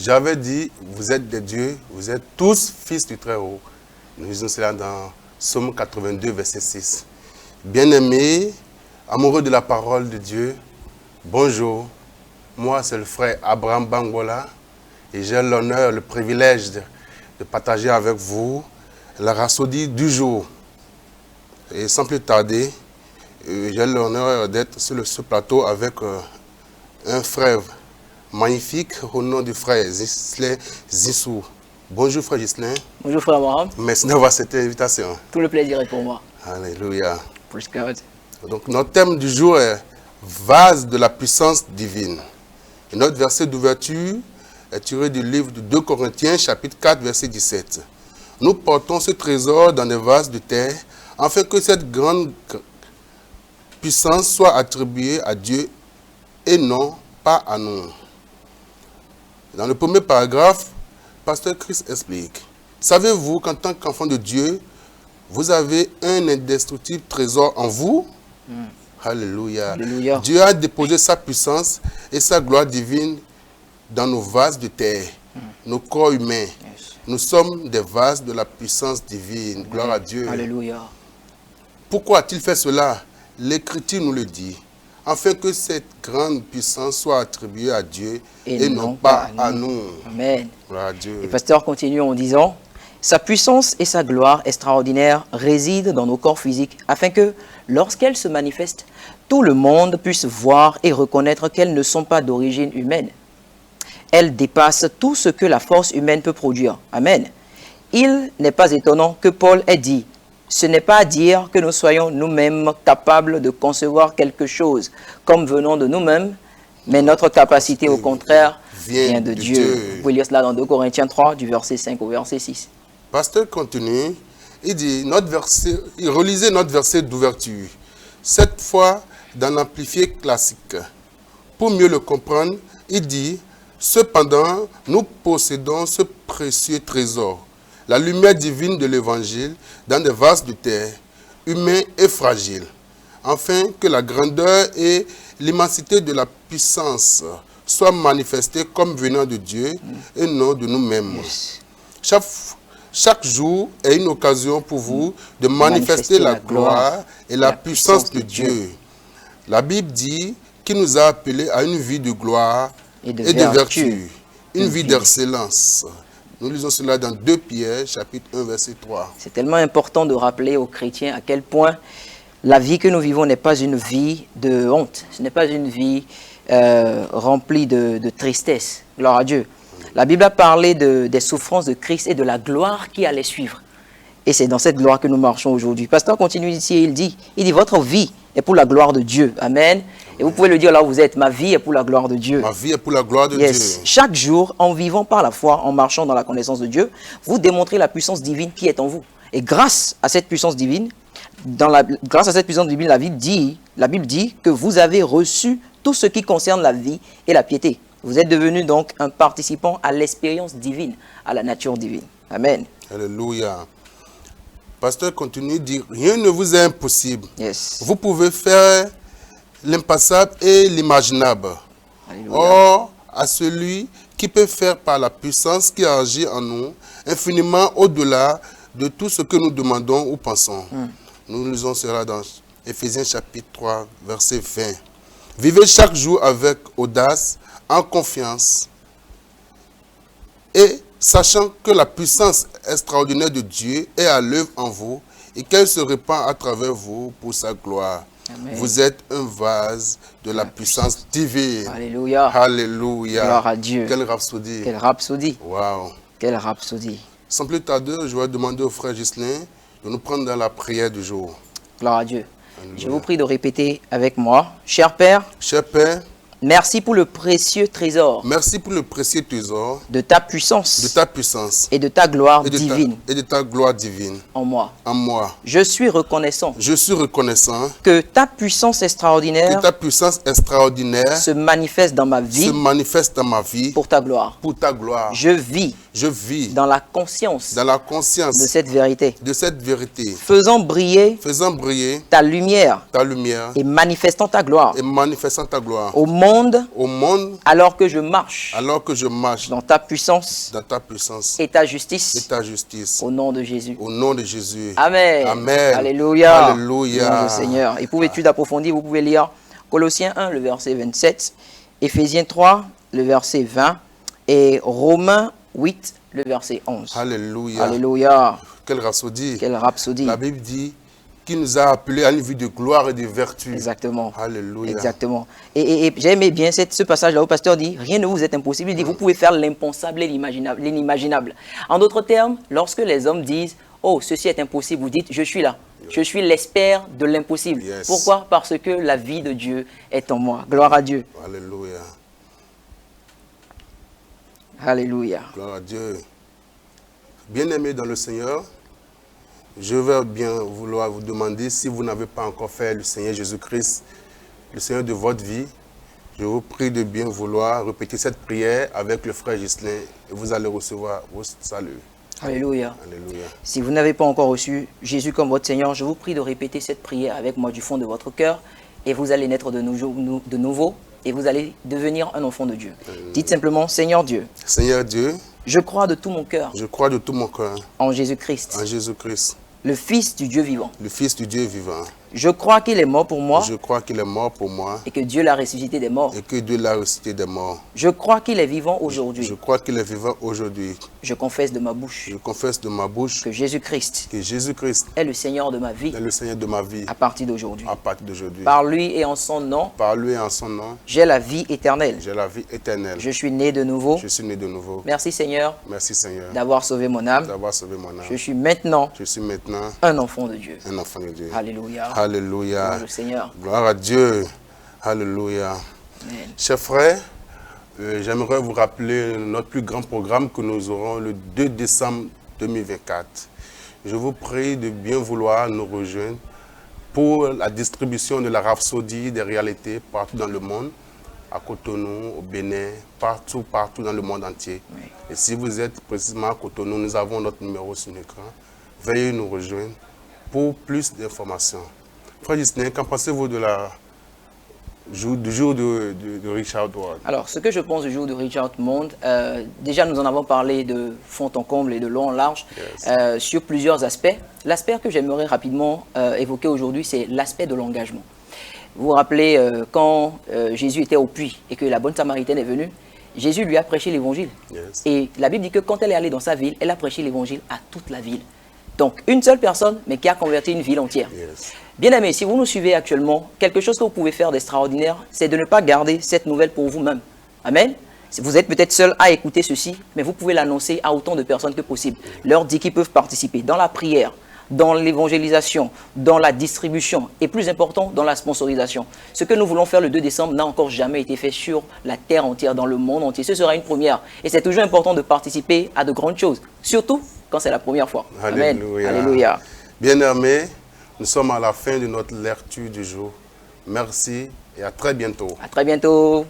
J'avais dit, vous êtes des dieux, vous êtes tous fils du Très-Haut. Nous lisons cela dans Psaume 82, verset 6. Bien-aimés, amoureux de la parole de Dieu, bonjour. Moi, c'est le frère Abraham Bangola et j'ai l'honneur, le privilège de partager avec vous la rhapsodie du jour. Et sans plus tarder, j'ai l'honneur d'être sur ce plateau avec un frère magnifique au nom du frère Ghislain Zissou. Bonjour frère Ghislain. Bonjour frère Abraham. Merci d'avoir cette invitation. Tout le plaisir est pour moi. Alléluia. Praise God. Donc notre thème du jour est vase de la puissance divine. Et notre verset d'ouverture est tiré du livre de 2 Corinthiens chapitre 4 verset 17. Nous portons ce trésor dans des vases de terre afin que cette grande puissance soit attribuée à Dieu et non pas à nous. Dans le premier paragraphe, Pasteur Chris explique. Savez-vous qu'en tant qu'enfant de Dieu, vous avez un indestructible trésor en vous? Alléluia. Alléluia. Dieu a déposé sa puissance et sa gloire divine dans nos vases de terre, nos corps humains. Yes. Nous sommes des vases de la puissance divine. Gloire à Dieu. Alléluia. Pourquoi a-t-il fait cela? L'Écriture nous le dit. Afin que cette grande puissance soit attribuée à Dieu et non pas à nous. Amen. Gloire à Dieu. Le pasteur continue en disant, sa puissance et sa gloire extraordinaire résident dans nos corps physiques afin que, lorsqu'elles se manifestent, tout le monde puisse voir et reconnaître qu'elles ne sont pas d'origine humaine. Elles dépassent tout ce que la force humaine peut produire. Amen. Il n'est pas étonnant que Paul ait dit, ce n'est pas à dire que nous soyons nous-mêmes capables de concevoir quelque chose comme venant de nous-mêmes, mais notre capacité au contraire vient de Dieu. Vous pouvez lire cela dans 2 Corinthiens 3, du verset 5 au verset 6. Pasteur continue, il dit, il relisait notre verset d'ouverture, cette fois dans l'amplifié classique. Pour mieux le comprendre, il dit, cependant, nous possédons ce précieux trésor, la lumière divine de l'évangile dans des vases de terre, humains et fragiles, afin que la grandeur et l'immensité de la puissance soient manifestées comme venant de Dieu et non de nous-mêmes. Yes. Chaque jour est une occasion pour vous de manifester la gloire et la puissance de Dieu. La Bible dit qu'il nous a appelés à une vie de gloire et de vertu, une vie d'excellence. Nous lisons cela dans 2 Pierre, chapitre 1, verset 3. C'est tellement important de rappeler aux chrétiens à quel point la vie que nous vivons n'est pas une vie de honte. Ce n'est pas une vie remplie de tristesse. Gloire à Dieu. La Bible a parlé des souffrances de Christ et de la gloire qui allait suivre. Et c'est dans cette gloire que nous marchons aujourd'hui. Pasteur continue ici et il dit, votre vie est pour la gloire de Dieu. Amen. Et vous pouvez le dire là où vous êtes, ma vie est pour la gloire de Dieu. Ma vie est pour la gloire de Yes. Dieu. Chaque jour, en vivant par la foi, en marchant dans la connaissance de Dieu, vous démontrez la puissance divine qui est en vous. Et grâce à cette puissance divine, la Bible dit que vous avez reçu tout ce qui concerne la vie et la piété. Vous êtes devenu donc un participant à l'expérience divine, à la nature divine. Amen. Alléluia. Pasteur continue de dire, rien ne vous est impossible. Yes. Vous pouvez faire l'impassable et l'imaginable. Alléluia. Or, à celui qui peut faire par la puissance qui agit en nous, infiniment au-delà de tout ce que nous demandons ou pensons. Nous lisons cela dans Éphésiens chapitre 3, verset 20. Vivez chaque jour avec audace, en confiance, et sachant que la puissance extraordinaire de Dieu est à l'œuvre en vous et qu'elle se répand à travers vous pour sa gloire. Amen. Vous êtes un vase de la puissance divine. Alléluia. Alléluia. Gloire à Dieu. Quelle rhapsodie. Quelle rhapsodie. Wow. Quelle rhapsodie. Sans plus tarder, je vais demander au frère Ghislain de nous prendre dans la prière du jour. Gloire à Dieu. Alléluia. Je vous prie de répéter avec moi. Cher Père, Cher Père, merci pour le précieux trésor merci pour le précieux trésor de ta puissance de ta puissance et de ta gloire et divine de ta gloire divine en moi. en moi. Je suis reconnaissant Je suis reconnaissant que ta puissance que extraordinaire ta puissance extraordinaire se manifeste dans ma vie se manifeste dans ma vie pour ta gloire. pour ta gloire. Je vis Je vis dans la conscience dans la conscience de cette vérité, de cette vérité, faisant briller faisant briller ta lumière ta lumière et manifestant ta gloire et manifestant ta gloire au monde monde alors que je marche dans ta puissance et ta justice. Au nom de Jésus. Au nom de Jésus. Amen. Amen. Alléluia. Alléluia. Louange au Seigneur. Et pour étude approfondie, vous pouvez lire Colossiens 1, le verset 27, Éphésiens 3, le verset 20 et Romains 8, le verset 11. Alléluia. Alléluia. Quelle rhapsodie. Quelle rhapsodie. La Bible dit qu'il nous a appelés à une vie de gloire et de vertu. Exactement. Alléluia. Exactement. Et j'aimais bien ce passage-là où le pasteur dit, rien ne vous est impossible. Il dit, vous pouvez faire l'impensable et l'inimaginable. En d'autres termes, lorsque les hommes disent, oh, ceci est impossible, vous dites, je suis là. Je suis l'expert de l'impossible. Yes. Pourquoi? Parce que la vie de Dieu est en moi. Gloire à Dieu. Alléluia. Alléluia. Gloire à Dieu. Bien-aimés dans le Seigneur, je vais bien vouloir vous demander, si vous n'avez pas encore fait le Seigneur Jésus-Christ, le Seigneur de votre vie, je vous prie de bien vouloir répéter cette prière avec le frère Ghislain et vous allez recevoir vos saluts. Alléluia. Alléluia. Si vous n'avez pas encore reçu Jésus comme votre Seigneur, je vous prie de répéter cette prière avec moi du fond de votre cœur et vous allez naître de nouveau et vous allez devenir un enfant de Dieu. Dites simplement, Seigneur Dieu, Seigneur Dieu, je crois de tout mon cœur je crois de tout mon cœur en Jésus-Christ, en Jésus-Christ, le Fils du Dieu vivant. le Fils du Dieu vivant. Je crois qu'il est mort pour moi Je crois qu'il est mort pour moi et que Dieu l'a ressuscité des morts. et que Dieu l'a ressuscité des morts. Je crois qu'il est vivant aujourd'hui. Je crois qu'il est vivant aujourd'hui. Je confesse de ma bouche Je confesse de ma bouche que Jésus-Christ que Jésus-Christ est le Seigneur de ma vie est le Seigneur de ma vie à partir d'aujourd'hui. à partir d'aujourd'hui. Par lui et en son nom, Par lui et en son nom, j'ai la vie éternelle. j'ai la vie éternelle. Je suis né de nouveau. Je suis né de nouveau. Merci Seigneur Merci Seigneur d'avoir sauvé mon âme. d'avoir sauvé mon âme. Je suis maintenant Je suis maintenant un enfant de Dieu. un enfant de Dieu. Alléluia. Alléluia. Louange au Seigneur. Gloire à Dieu. Alléluia. Amen. Chers frères, j'aimerais vous rappeler notre plus grand programme que nous aurons le 2 décembre 2024. Je vous prie de bien vouloir nous rejoindre pour la distribution de la rhapsodie des réalités partout dans le monde, à Cotonou, au Bénin, partout dans le monde entier. Oui. Et si vous êtes précisément à Cotonou, nous avons notre numéro sur l'écran. Veuillez nous rejoindre pour plus d'informations. Frère Ghislain, qu'en pensez-vous du jour de Richard Ward? Alors, ce que je pense du jour de Richard Mond, déjà nous en avons parlé de fond en comble et de long en large, Yes. sur plusieurs aspects. L'aspect que j'aimerais rapidement évoquer aujourd'hui, c'est l'aspect de l'engagement. Vous vous rappelez, quand Jésus était au puits et que la bonne Samaritaine est venue, Jésus lui a prêché l'évangile. Yes. Et la Bible dit que quand elle est allée dans sa ville, elle a prêché l'évangile à toute la ville. Donc, une seule personne, mais qui a converti une ville entière. Yes. Bien aimés, si vous nous suivez actuellement, quelque chose que vous pouvez faire d'extraordinaire, c'est de ne pas garder cette nouvelle pour vous-même. Amen. Vous êtes peut-être seul à écouter ceci, mais vous pouvez l'annoncer à autant de personnes que possible. Leur dire qu'ils peuvent participer dans la prière, dans l'évangélisation, dans la distribution et plus important, dans la sponsorisation. Ce que nous voulons faire le 2 décembre n'a encore jamais été fait sur la terre entière, dans le monde entier. Ce sera une première. Et c'est toujours important de participer à de grandes choses, surtout quand c'est la première fois. Amen. Alléluia. Alléluia. Bien-aimés, nous sommes à la fin de notre lecture du jour. Merci et à très bientôt. À très bientôt.